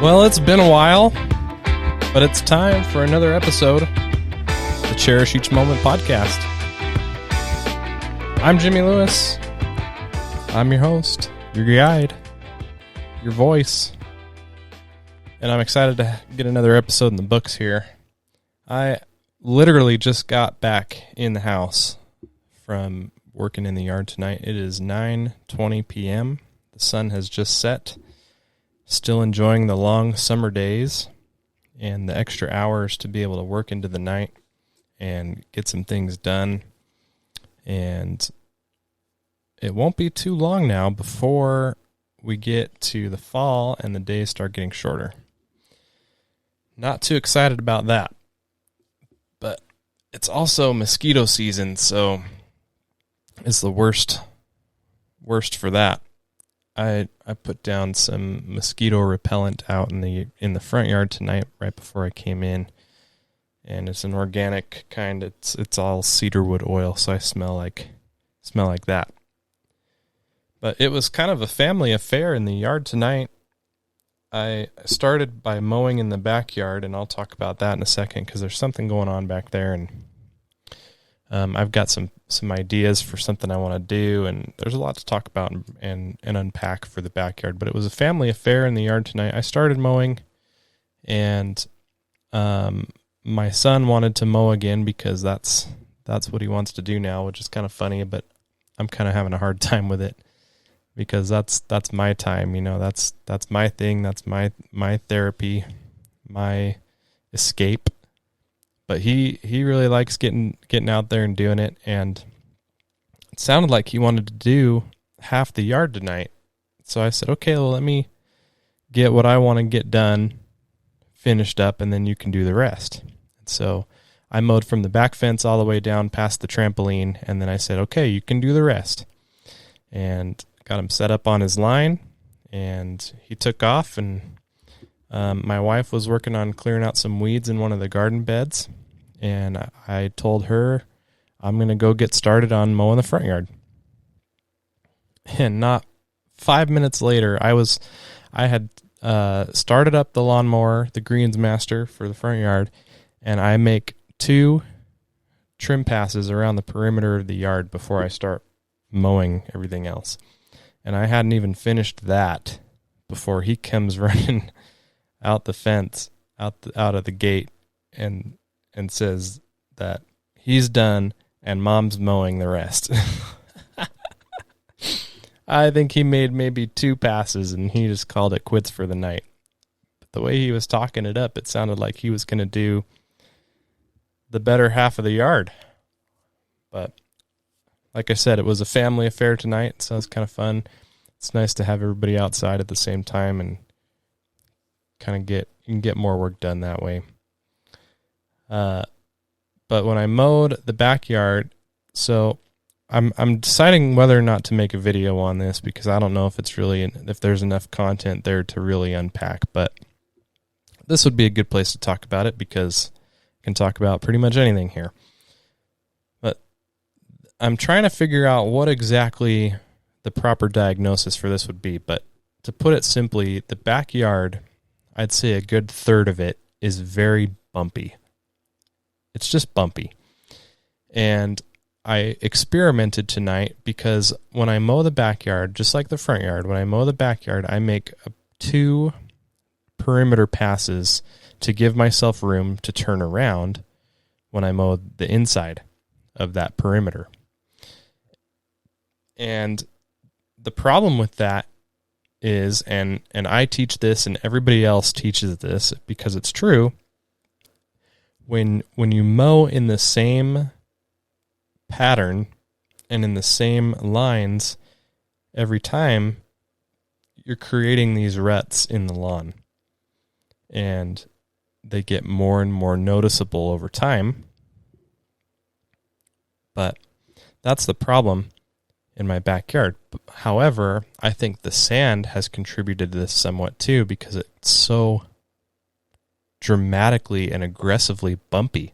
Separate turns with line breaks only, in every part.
Well, it's been a while, but it's time for another episode of the Cherish Each Moment podcast. I'm Jimmy Lewis. I'm your host, your guide, your voice, and I'm excited to get another episode in the books here. I literally just got back in the house from working in the yard tonight. It is 9:20 p.m. The sun has just set. Still enjoying the long summer days and the extra hours to be able to work into the night and get some things done. And it won't be too long now before we get to the fall and the days start getting shorter. Not too excited about that. But it's also mosquito season, so it's the worst for that. I put down some mosquito repellent out in the front yard tonight right before I came in, and it's an organic kind. It's all cedarwood oil, so I smell like that. But it was kind of a family affair in the yard tonight. I started by mowing in the backyard, and I'll talk about that in a second because there's something going on back there, and I've got some ideas for something I want to do, and there's a lot to talk about and unpack for the backyard. But it was a family affair in the yard tonight. I started mowing, and my son wanted to mow again because that's what he wants to do now, which is kind of funny, but I'm kind of having a hard time with it because that's my time, that's my thing, that's my therapy, my escape. But he really likes getting out there and doing it, and it sounded like he wanted to do half the yard tonight. So I said, okay, well, let me get what I want to get done, finished up, and then you can do the rest. And so I mowed from the back fence all the way down past the trampoline, and then I said, okay, you can do the rest. And got him set up on his line, and he took off, and my wife was working on clearing out some weeds in one of the garden beds, and I told her I'm going to go get started on mowing the front yard. And not 5 minutes later, I had started up the lawnmower, the Greensmaster for the front yard, and I make 2 trim passes around the perimeter of the yard before I start mowing everything else. And I hadn't even finished that before he comes running out the fence, out of the gate, and says that he's done and mom's mowing the rest. I think he made maybe 2 passes and he just called it quits for the night. But the way he was talking it up, it sounded like he was going to do the better half of the yard. But like I said, it was a family affair tonight, so it's kind of fun. It's nice to have everybody outside at the same time and kind of you can get more work done that way. But when I mowed the backyard, so I'm deciding whether or not to make a video on this because I don't know if there's enough content there to really unpack, but this would be a good place to talk about it because I can talk about pretty much anything here. But I'm trying to figure out what exactly the proper diagnosis for this would be, but to put it simply, the backyard, I'd say a good third of it is very bumpy. It's just bumpy. And I experimented tonight because when I mow the backyard, just like the front yard, when I mow the backyard, I make 2 perimeter passes to give myself room to turn around when I mow the inside of that perimeter. And the problem with that is, and I teach this and everybody else teaches this because it's true, when you mow in the same pattern and in the same lines every time, you're creating these ruts in the lawn. And they get more and more noticeable over time. But that's the problem in my backyard. However, I think the sand has contributed to this somewhat too because it's so dramatically and aggressively bumpy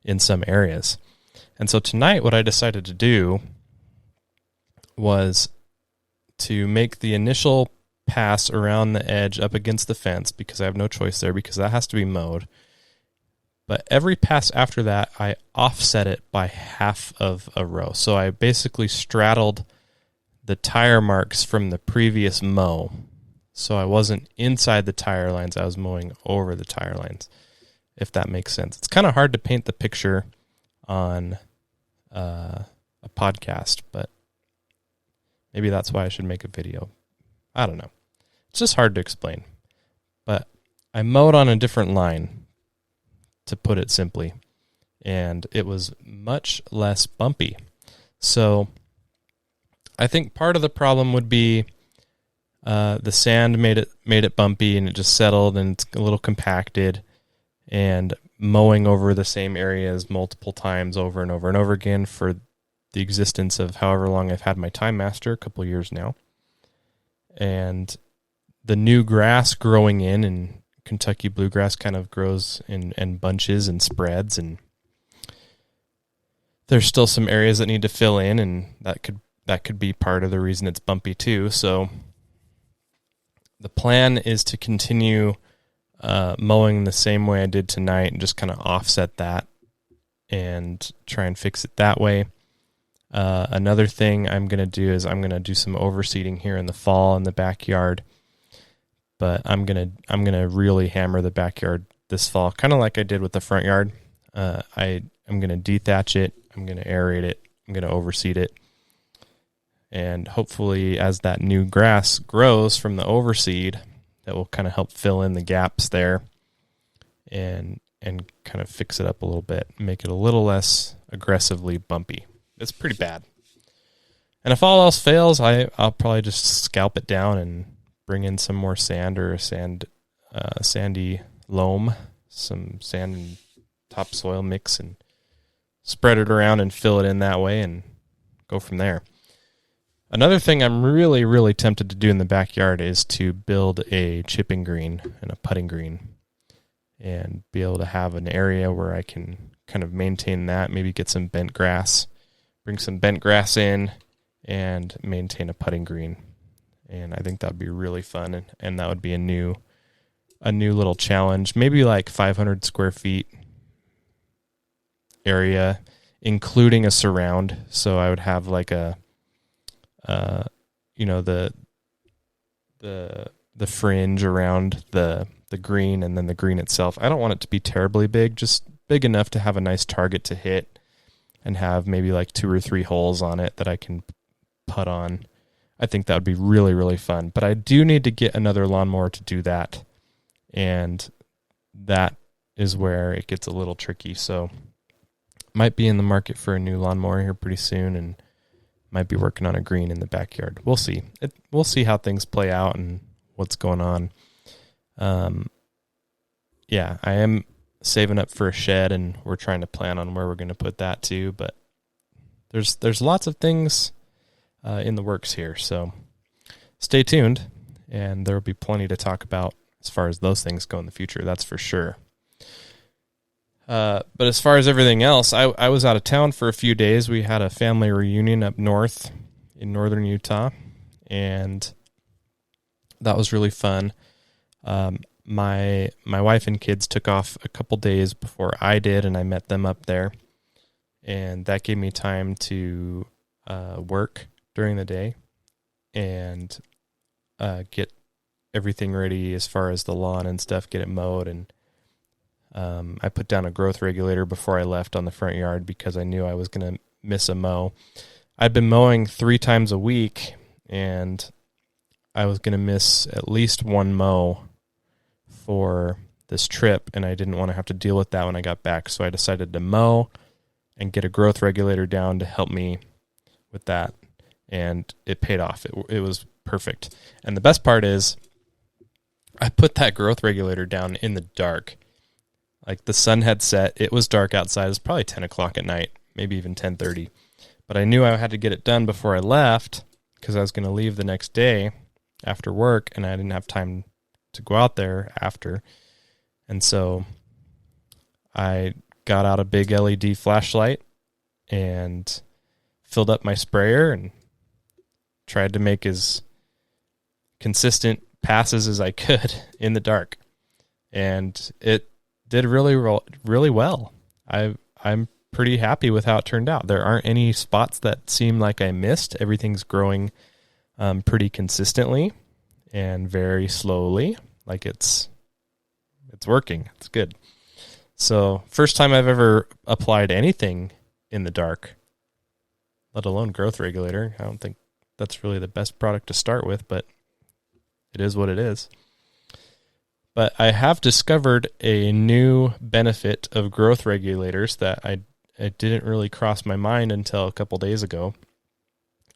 in some areas. And so tonight what I decided to do was to make the initial pass around the edge up against the fence because I have no choice there because that has to be mowed. But every pass after that, I offset it by half of a row. So I basically straddled the tire marks from the previous mow. So I wasn't inside the tire lines. I was mowing over the tire lines, if that makes sense. It's kind of hard to paint the picture on a podcast, but maybe that's why I should make a video. I don't know. It's just hard to explain. But I mowed on a different line, to put it simply, and it was much less bumpy. So I think part of the problem would be the sand made it bumpy, and it just settled, and it's a little compacted, and mowing over the same areas multiple times over and over and over again for the existence of however long I've had my Time Master, a couple of years now. And the new grass growing in, and Kentucky bluegrass kind of grows in bunches and spreads, and there's still some areas that need to fill in, and that could be part of the reason it's bumpy too. So the plan is to continue mowing the same way I did tonight and just kind of offset that and try and fix it that way. Another thing I'm going to do is I'm going to do some overseeding here in the fall in the backyard. But I'm gonna really hammer the backyard this fall, kind of like I did with the front yard. I'm gonna dethatch it. I'm gonna aerate it. I'm gonna overseed it, and hopefully, as that new grass grows from the overseed, that will kind of help fill in the gaps there, and kind of fix it up a little bit, make it a little less aggressively bumpy. It's pretty bad. And if all else fails, I'll probably just scalp it down and bring in some more sand or sandy loam, some sand and topsoil mix, and spread it around and fill it in that way and go from there. Another thing I'm really, really tempted to do in the backyard is to build a chipping green and a putting green and be able to have an area where I can kind of maintain that, maybe get some bent grass, bring some bent grass in, and maintain a putting green. And I think that would be really fun, and that would be a new little challenge. Maybe like 500 square feet area, including a surround. So I would have like the fringe around the green, and then the green itself. I don't want it to be terribly big, just big enough to have a nice target to hit, and have maybe like 2 or 3 holes on it that I can putt on. I think that would be really, really fun. But I do need to get another lawnmower to do that. And that is where it gets a little tricky. So might be in the market for a new lawnmower here pretty soon, and might be working on a green in the backyard. We'll see. We'll see how things play out and what's going on. Yeah, I am saving up for a shed, and we're trying to plan on where we're going to put that too. But there's lots of things in the works here, so stay tuned, and there will be plenty to talk about as far as those things go in the future, that's for sure. But as far as everything else, I was out of town for a few days. We had a family reunion up north in northern Utah, and that was really fun. My wife and kids took off a couple days before I did, and I met them up there, and that gave me time to work during the day and get everything ready as far as the lawn and stuff, get it mowed. And I put down a growth regulator before I left on the front yard because I knew I was going to miss a mow. I'd been mowing 3 times a week, and I was going to miss at least one mow for this trip, and I didn't want to have to deal with that when I got back. So I decided to mow and get a growth regulator down to help me with that. And it paid off. It was perfect. And the best part is I put that growth regulator down in the dark. Like, the sun had set. It was dark outside. It was probably 10 o'clock at night, maybe even 10:30. But I knew I had to get it done before I left because I was going to leave the next day after work, and I didn't have time to go out there after. And so I got out a big LED flashlight and filled up my sprayer and tried to make as consistent passes as I could in the dark, and it did really well. I'm pretty happy with how it turned out. There aren't any spots that seem like I missed. Everything's growing pretty consistently and very slowly. Like it's working. It's good. So first time I've ever applied anything in the dark, let alone growth regulator. I don't think that's really the best product to start with, but it is what it is. But I have discovered a new benefit of growth regulators that it didn't really cross my mind until a couple days ago.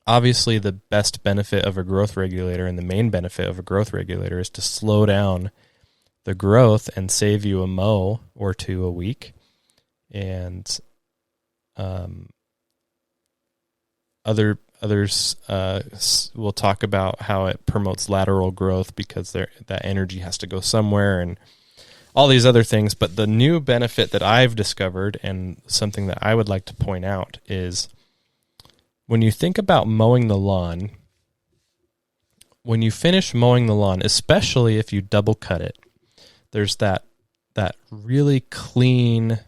Obviously, the best benefit of a growth regulator and the main benefit of a growth regulator is to slow down the growth and save you a mow or two a week. And others will talk about how it promotes lateral growth because that energy has to go somewhere and all these other things. But the new benefit that I've discovered and something that I would like to point out is when you think about mowing the lawn, when you finish mowing the lawn, especially if you double cut it, there's that really clean,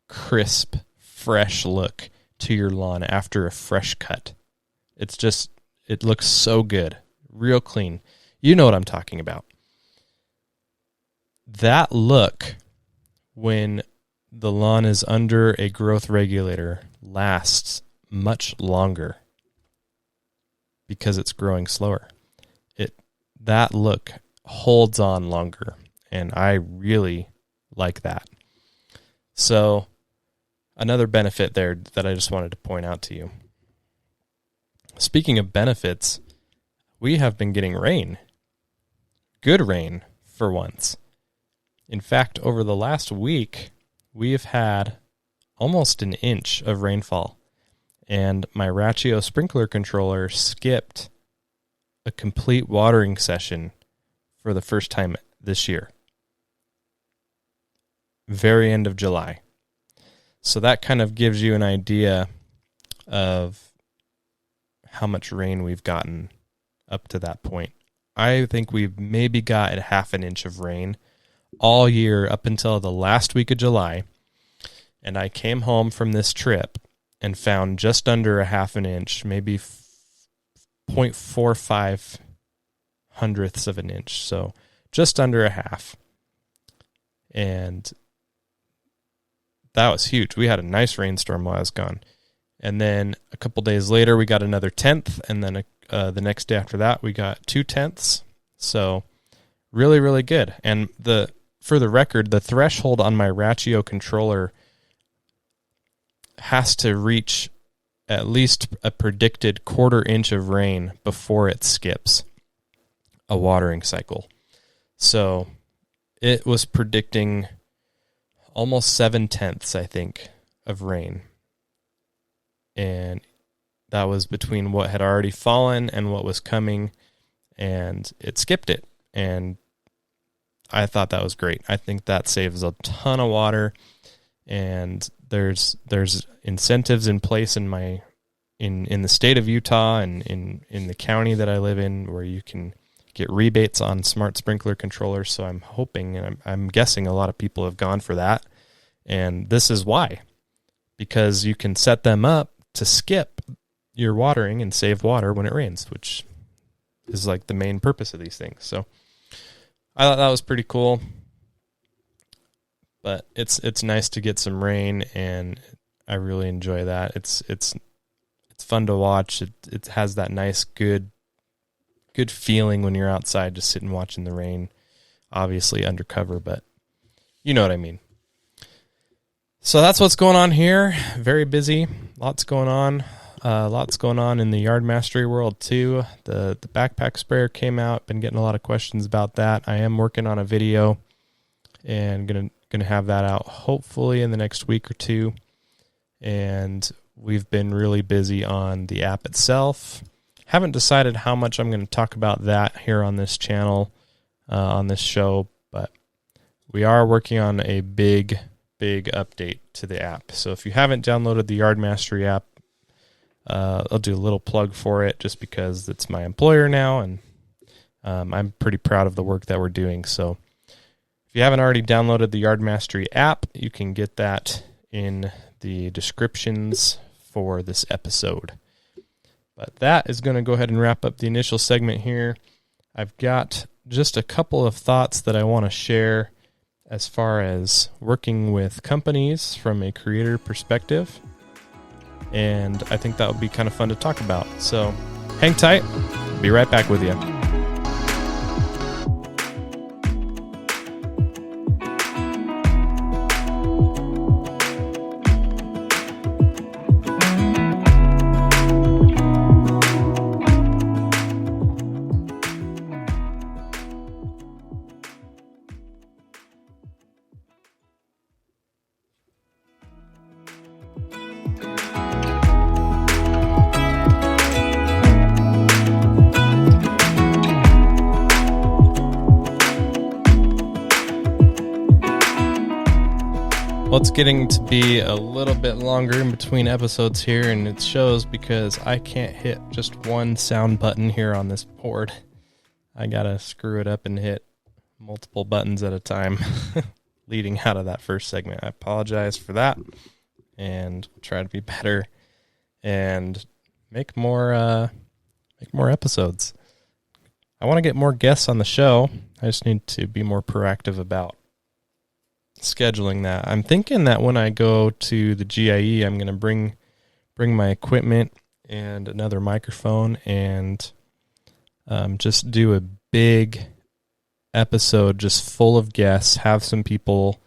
crisp, fresh look to your lawn after a fresh cut. It looks so good, real clean. You know what I'm talking about. That look when the lawn is under a growth regulator lasts much longer because it's growing slower. That look holds on longer, and I really like that. So another benefit there that I just wanted to point out to you. Speaking of benefits, we have been getting rain. Good rain for once. In fact, over the last week, we have had almost an inch of rainfall. And my Rachio sprinkler controller skipped a complete watering session for the first time this year. Very end of July. So that kind of gives you an idea of how much rain we've gotten up to that point. I think we've maybe got a half an inch of rain all year up until the last week of July. And I came home from this trip and found just under a half an inch, maybe 0.45 hundredths of an inch. So just under a half. And that was huge. We had a nice rainstorm while I was gone. And then a couple days later, we got another 1/10. And then the next day after that, we got 2/10. So really, really good. And for the record, the threshold on my Rachio controller has to reach at least a predicted 1/4 inch of rain before it skips a watering cycle. So it was predicting almost 7/10, I think, of rain. And that was between what had already fallen and what was coming, and it skipped it. And I thought that was great. I think that saves a ton of water, and there's incentives in place in the state of Utah and in the county that I live in where you can get rebates on smart sprinkler controllers. So I'm hoping, and I'm guessing a lot of people have gone for that. And this is why, because you can set them up to skip your watering and save water when it rains, which is like the main purpose of these things. So I thought that was pretty cool. But it's nice to get some rain, and I really enjoy that. It's fun to watch. It has that nice good feeling when you're outside just sitting watching the rain, obviously undercover, but you know what I mean. So that's what's going on here. Very busy. Lots going on. Lots going on in the yard mastery world too. The backpack sprayer came out. Been getting a lot of questions about that. I am working on a video and gonna have that out hopefully in the next week or two. And we've been really busy on the app itself. Haven't decided how much I'm going to talk about that here on this channel, on this show, but we are working on a big update to the app. So if you haven't downloaded the Yard Mastery app, I'll do a little plug for it just because it's my employer now, and I'm pretty proud of the work that we're doing. So if you haven't already downloaded the Yard Mastery app, you can get that in the descriptions for this episode. But that is going to go ahead and wrap up the initial segment here. I've got just a couple of thoughts that I want to share as far as working with companies from a creator perspective. And I think that would be kind of fun to talk about. So hang tight. Be right back with you. Well, it's getting to be a little bit longer in between episodes here, and it shows because I can't hit just one sound button here on this board. I gotta screw it up and hit multiple buttons at a time leading out of that first segment. I apologize for that, and try to be better and make more episodes. I want to get more guests on the show. I just need to be more proactive about scheduling that. I'm thinking that when I go to the GIE, I'm going to bring my equipment and another microphone and just do a big episode just full of guests, have some people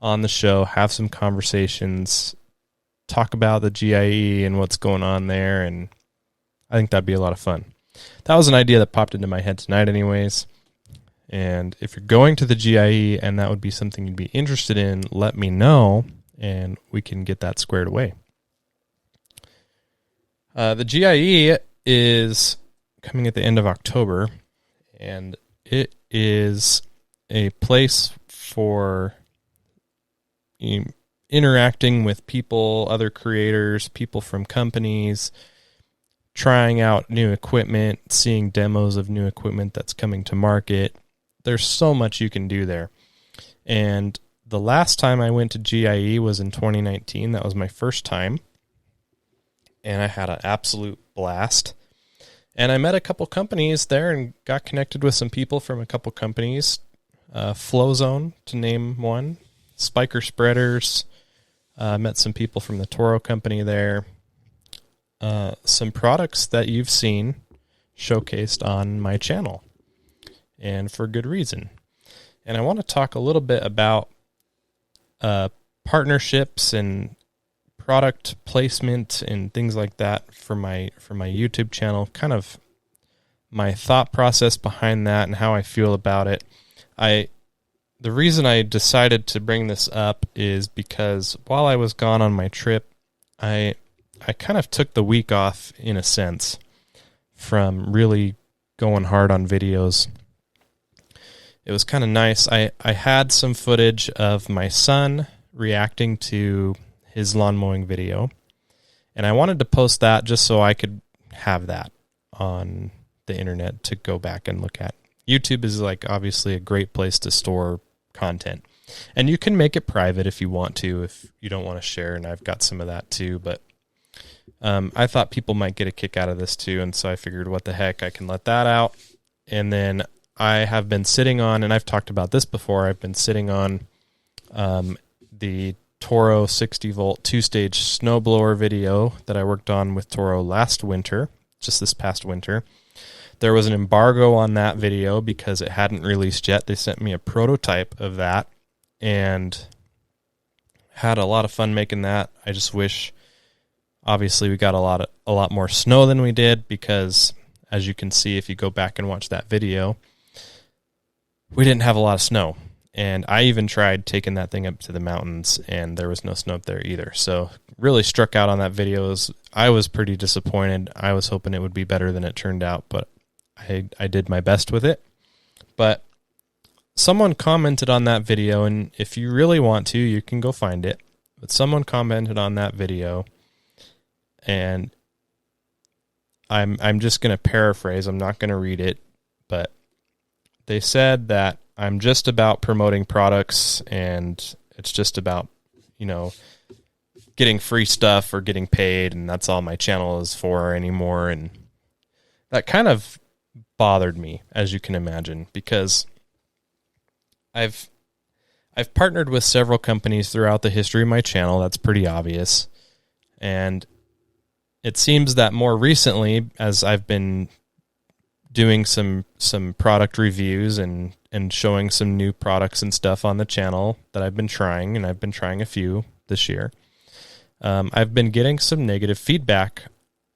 on the show, have some conversations, talk about the GIE and what's going on there, and I think that'd be a lot of fun. That was an idea that popped into my head tonight anyways. And if you're going to the GIE and that would be something you'd be interested in, let me know and we can get that squared away. The GIE is coming at the end of October, and it is a place for interacting with people, other creators, people from companies, trying out new equipment, seeing demos of new equipment that's coming to market. There's so much you can do there. And the last time I went to GIE was in 2019. That was my first time. And I had an absolute blast. And I met a couple companies there and got connected with some people from a couple companies. Flowzone, to name one. Spiker Spreaders. Met some people from the Toro company there. Some products that you've seen showcased on my channel. And for good reason. And I want to talk a little bit about partnerships and product placement and things like that for my YouTube channel, kind of my thought process behind that and how I feel about it. The reason I decided to bring this up is because while I was gone on my trip, I kind of took the week off in a sense from really going hard on videos. It was kind of nice. I had some footage of my son reacting to his lawn mowing video, and I wanted to post that just so I could have that on the internet to go back and look at. YouTube is obviously a great place to store content, and you can make it private if you want to, if you don't want to share, and I've got some of that too, but I thought people might get a kick out of this too, and so I figured what the heck, I can let that out. And then I have been sitting on, and I've talked about this before, I've been sitting on the Toro 60-volt 2-stage snowblower video that I worked on with Toro last winter, just this past winter. There was an embargo on that video because it hadn't released yet. They sent me a prototype of that and had a lot of fun making that. I just wish, obviously, we got a lot more snow than we did because, as you can see if you go back and watch that video, we didn't have a lot of snow. And I even tried taking that thing up to the mountains, and there was no snow up there either. So really struck out on that video. I was pretty disappointed. I was hoping it would be better than it turned out, but I did my best with it. But someone commented on that video, and if you really want to, you can go find it. But someone commented on that video, and I'm just going to paraphrase. I'm not going to read it, but they said that I'm just about promoting products and it's just about, getting free stuff or getting paid, and that's all my channel is for anymore. And that kind of bothered me, as you can imagine, because I've partnered with several companies throughout the history of my channel. That's pretty obvious. And it seems that more recently, as I've been doing some product reviews and showing some new products and stuff on the channel that I've been trying, and I've been trying a few this year, I've been getting some negative feedback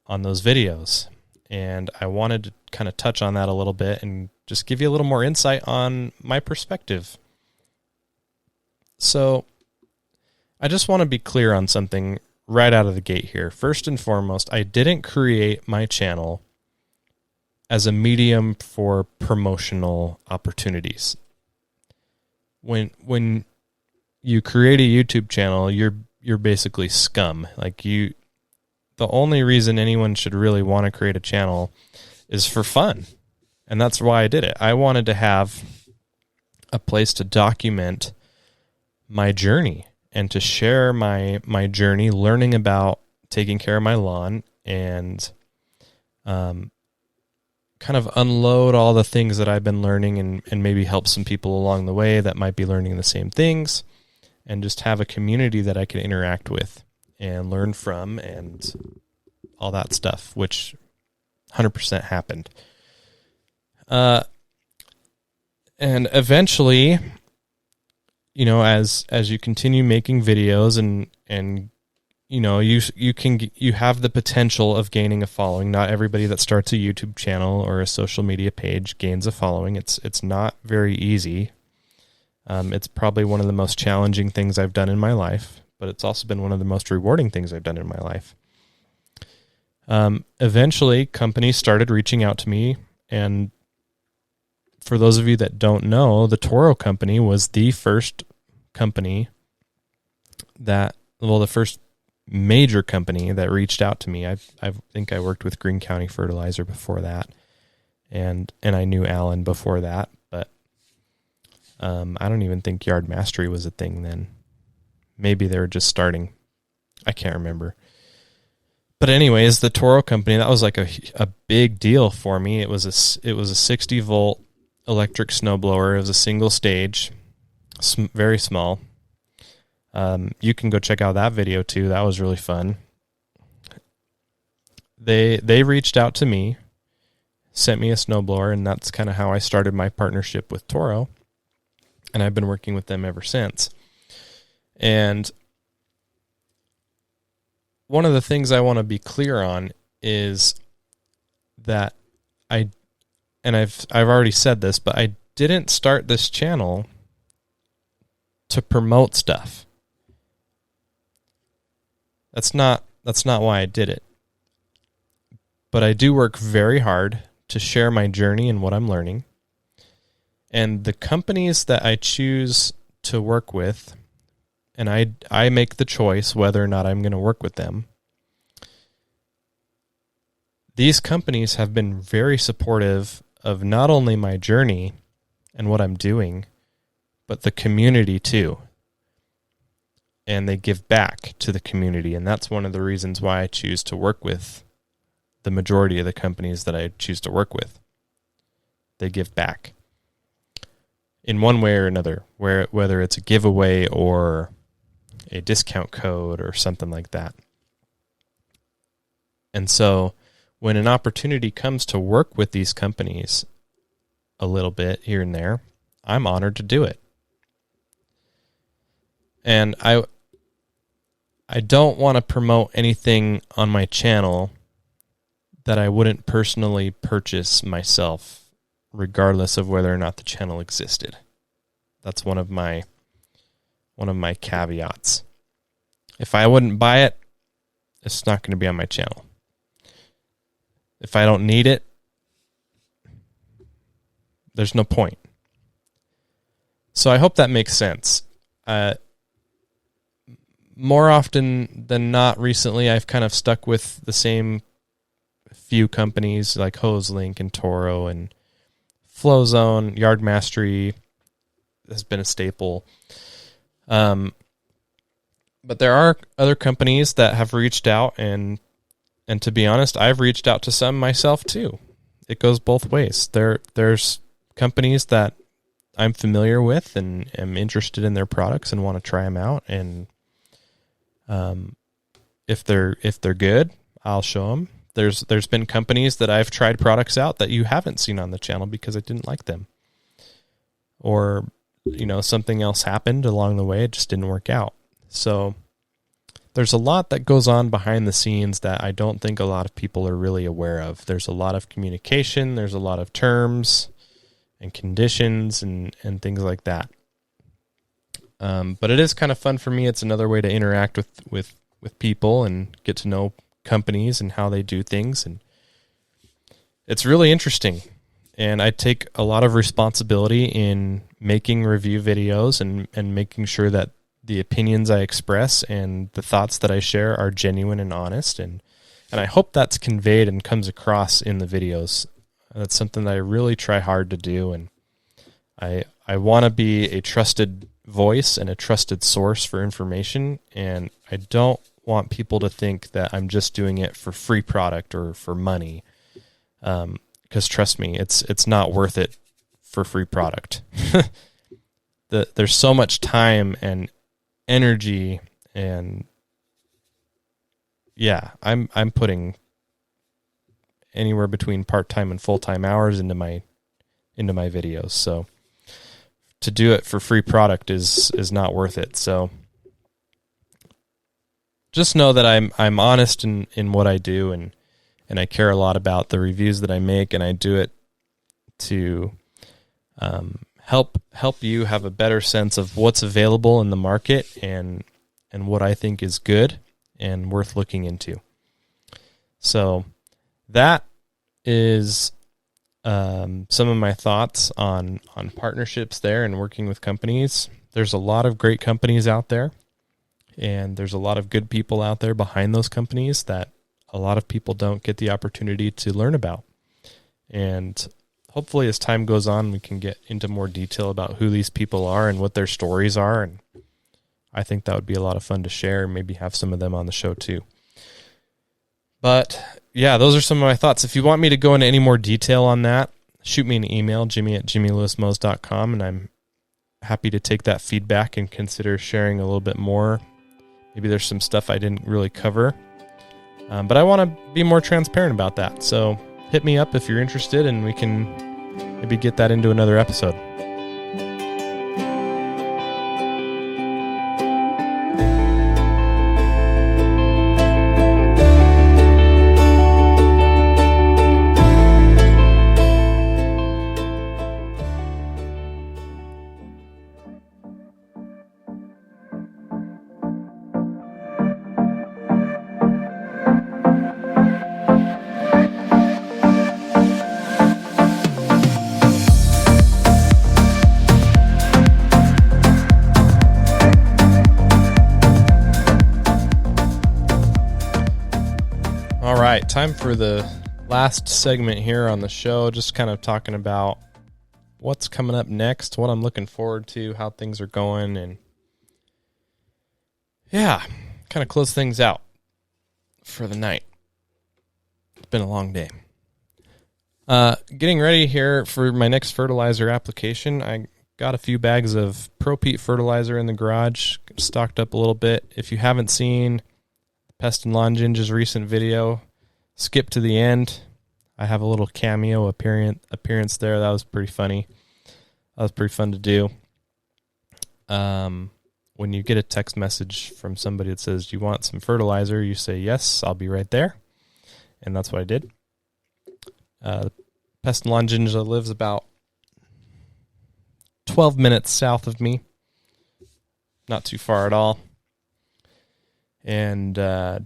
on those videos. And I wanted to kind of touch on that a little bit and just give you a little more insight on my perspective. So I just want to be clear on something right out of the gate here. First and foremost, I didn't create my channel as a medium for promotional opportunities. When you create a YouTube channel, you're basically scum. The only reason anyone should really want to create a channel is for fun. And that's why I did it. I wanted to have a place to document my journey and to share my journey, learning about taking care of my lawn, and kind of unload all the things that I've been learning and maybe help some people along the way that might be learning the same things, and just have a community that I can interact with and learn from and all that stuff, which 100% happened. And eventually, as you continue making videos and you have the potential of gaining a following. Not everybody that starts a YouTube channel or a social media page gains a following. It's not very easy. It's probably one of the most challenging things I've done in my life, but it's also been one of the most rewarding things I've done in my life. Eventually, companies started reaching out to me, and for those of you that don't know, the Toro Company was the first company the first major company that reached out to me. I think I worked with Greene County Fertilizer before that, and I knew Alan before that, but I don't even think Yard Mastery was a thing then. Maybe they were just starting. I can't remember. But anyways, the Toro Company, that was like a big deal for me. It was a 60 volt electric snowblower. It was a single stage, very small. You can go check out that video too. That was really fun. They reached out to me, sent me a snowblower, and that's kind of how I started my partnership with Toro. And I've been working with them ever since. And one of the things I want to be clear on is that I've already said this, but I didn't start this channel to promote stuff. That's not why I did it. But I do work very hard to share my journey and what I'm learning. And the companies that I choose to work with, and I make the choice whether or not I'm going to work with them. These companies have been very supportive of not only my journey and what I'm doing, but the community too. And they give back to the community. And that's one of the reasons why I choose to work with the majority of the companies that I choose to work with. They give back in one way or another, whether it's a giveaway or a discount code or something like that. And so when an opportunity comes to work with these companies a little bit here and there, I'm honored to do it. And I don't want to promote anything on my channel that I wouldn't personally purchase myself, regardless of whether or not the channel existed. That's one of my caveats. If I wouldn't buy it, it's not going to be on my channel. If I don't need it, there's no point. So I hope that makes sense. More often than not recently, I've kind of stuck with the same few companies like HoseLink and Toro and Flow Zone, Yard Mastery has been a staple. But there are other companies that have reached out, and to be honest, I've reached out to some myself too. It goes both ways. There's companies that I'm familiar with and am interested in their products and want to try them out. And if they're good, I'll show them. There's been companies that I've tried products out that you haven't seen on the channel because I didn't like them, or something else happened along the way. It just didn't work out. So there's a lot that goes on behind the scenes that I don't think a lot of people are really aware of. There's a lot of communication. There's a lot of terms and conditions and things like that. But it is kind of fun for me. It's another way to interact with people and get to know companies and how they do things. And it's really interesting. And I take a lot of responsibility in making review videos and making sure that the opinions I express and the thoughts that I share are genuine and honest. And I hope that's conveyed and comes across in the videos. That's something that I really try hard to do. And I want to be a trusted voice and a trusted source for information. And I don't want people to think that I'm just doing it for free product or for money. Because trust me, it's not worth it for free product. There's so much time and energy, and yeah, I'm putting anywhere between part-time and full-time hours into my videos. So to do it for free product is not worth it. So just know that I'm honest in what I do, and I care a lot about the reviews that I make, and I do it to help you have a better sense of what's available in the market and what I think is good and worth looking into. So that is some of my thoughts on partnerships there and working with companies. There's a lot of great companies out there, and there's a lot of good people out there behind those companies that a lot of people don't get the opportunity to learn about. And hopefully as time goes on, we can get into more detail about who these people are and what their stories are. And I think that would be a lot of fun to share, and maybe have some of them on the show too. But yeah, those are some of my thoughts. If you want me to go into any more detail on that, shoot me an email, jimmy@jimmylewismose.com, and I'm happy to take that feedback and consider sharing a little bit more. Maybe there's some stuff I didn't really cover. But I want to be more transparent about that. So hit me up if you're interested, and we can maybe get that into another episode. Time for the last segment here on the show, just kind of talking about what's coming up next, what I'm looking forward to, how things are going, and yeah, kind of close things out for the night. It's been a long day. Getting ready here for my next fertilizer application. I got a few bags of Pro Pete fertilizer in the garage, stocked up a little bit. If you haven't seen Pest and Lawn Ginger's recent video, skip to the end. I have a little cameo appearance there. That was pretty funny. That was pretty fun to do. When you get a text message from somebody that says, "Do you want some fertilizer?" you say, "Yes, I'll be right there." And that's what I did. Pest and Lawn Ginger lives about 12 minutes south of me. Not too far at all. And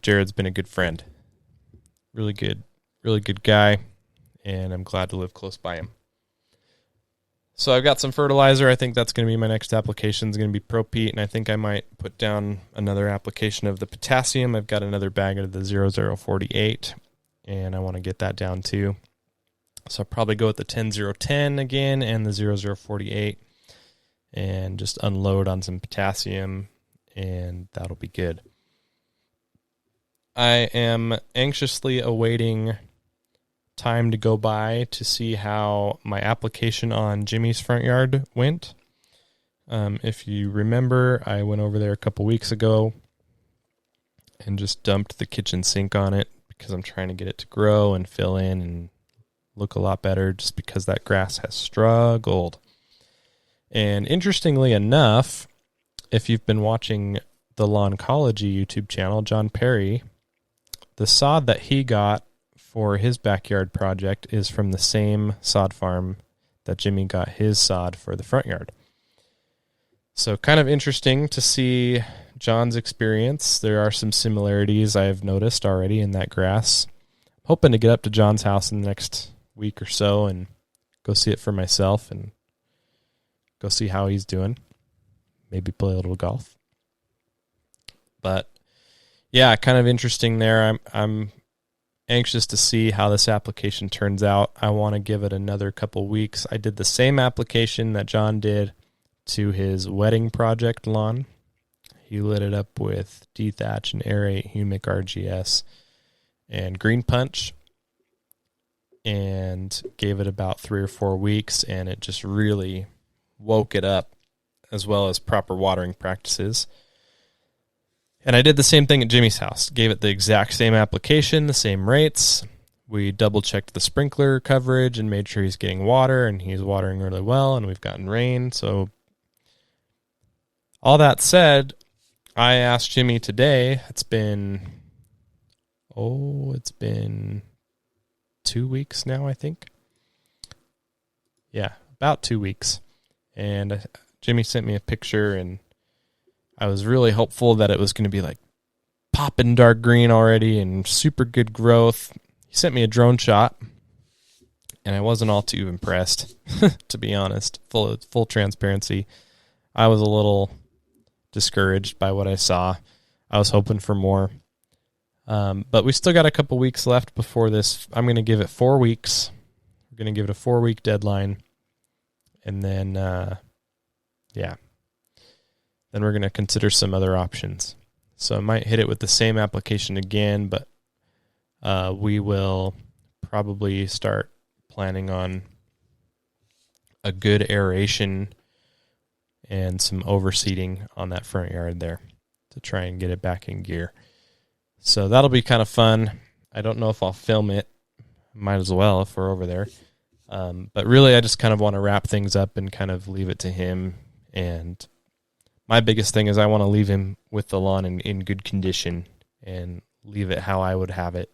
Jared's been a good friend. Really good guy, and I'm glad to live close by him. So I've got some fertilizer. I think that's going to be my next application. It's going to be Pro Pete, and I think I might put down another application of the potassium. I've got another bag of the 0048, and I want to get that down too. So I'll probably go with the 10-0-10 again and the 00-48 and just unload on some potassium, and that'll be good. I am anxiously awaiting time to go by to see how my application on Jimmy's front yard went. If you remember, I went over there a couple weeks ago and just dumped the kitchen sink on it because I'm trying to get it to grow and fill in and look a lot better, just because that grass has struggled. And interestingly enough, if you've been watching the Lawncology YouTube channel, John Perry, the sod that he got for his backyard project is from the same sod farm that Jimmy got his sod for the front yard. So kind of interesting to see John's experience. There are some similarities I've noticed already in that grass. Hoping to get up to John's house in the next week or so and go see it for myself and go see how he's doing. Maybe play a little golf. But yeah, kind of interesting there. I'm anxious to see how this application turns out. I want to give it another couple weeks. I did the same application that John did to his wedding project lawn. He lit it up with dethatch and aerate, humic RGS, and green punch, and gave it about 3 or 4 weeks, and it just really woke it up, as well as proper watering practices. And I did the same thing at Jimmy's house. Gave it the exact same application, the same rates. We double-checked the sprinkler coverage and made sure he's getting water, and he's watering really well, and we've gotten rain. So all that said, I asked Jimmy today, it's been 2 weeks now, I think. Yeah, about 2 weeks. And Jimmy sent me a picture, and I was really hopeful that it was going to be like popping dark green already and super good growth. He sent me a drone shot, and I wasn't all too impressed, to be honest. Full transparency. I was a little discouraged by what I saw. I was hoping for more. But we still got a couple weeks left before this. I'm going to give it 4 weeks. We're going to give it a 4-week deadline. And then, then we're going to consider some other options. So I might hit it with the same application again, but we will probably start planning on a good aeration and some overseeding on that front yard there to try and get it back in gear. So that'll be kind of fun. I don't know if I'll film it. Might as well if we're over there. But really, I just kind of want to wrap things up and kind of leave it to him. And my biggest thing is I want to leave him with the lawn in good condition and leave it how I would have it.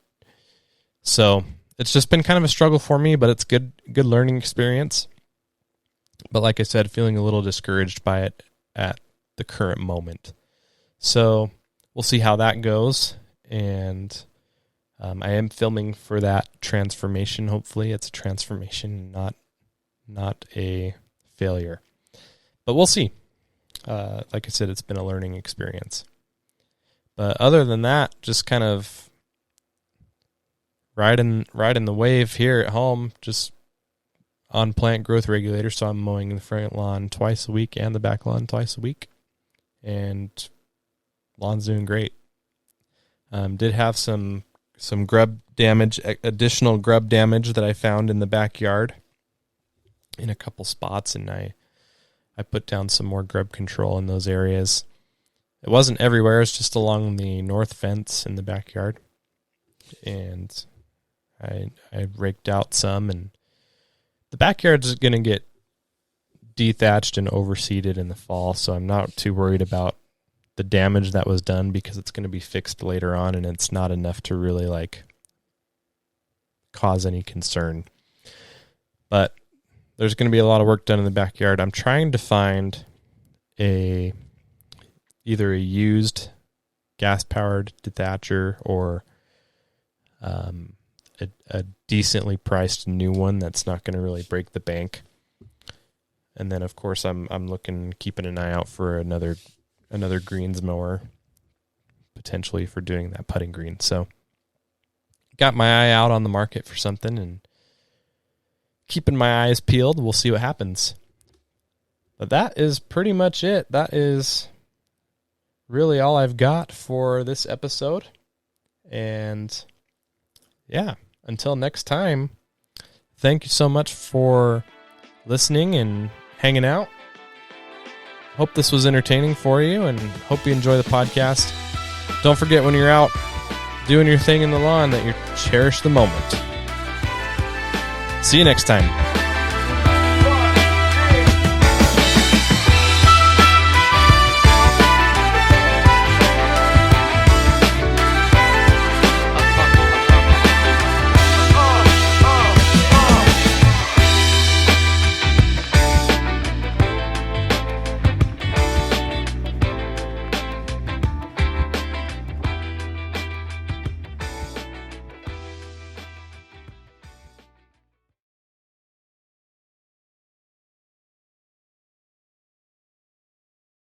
So it's just been kind of a struggle for me, but it's good learning experience. But like I said, feeling a little discouraged by it at the current moment. So we'll see how that goes. And I am filming for that transformation. Hopefully it's a transformation, not a failure. But we'll see. Like I said, it's been a learning experience. But other than that, just kind of riding the wave here at home, just on plant growth regulator. So I'm mowing the front lawn twice a week and the back lawn twice a week. And lawn's doing great. Did have some grub damage, additional grub damage that I found in the backyard in a couple spots, and I put down some more grub control in those areas. It wasn't everywhere, it's just along the north fence in the backyard. And I raked out some, and the backyard's going to get dethatched and overseeded in the fall, so I'm not too worried about the damage that was done because it's going to be fixed later on, and it's not enough to really cause any concern. But there's going to be a lot of work done in the backyard. I'm trying to find either a used gas-powered dethatcher or a decently priced new one that's not going to really break the bank. And then, of course, I'm keeping an eye out for another greens mower, potentially for doing that putting green. So got my eye out on the market for something, and keeping my eyes peeled. We'll see what happens. But that is pretty much it. That is really all I've got for this episode. And yeah, until next time, thank you so much for listening and hanging out. Hope this was entertaining for you and hope you enjoy the podcast. Don't forget when you're out doing your thing in the lawn that you cherish the moment. See you next time.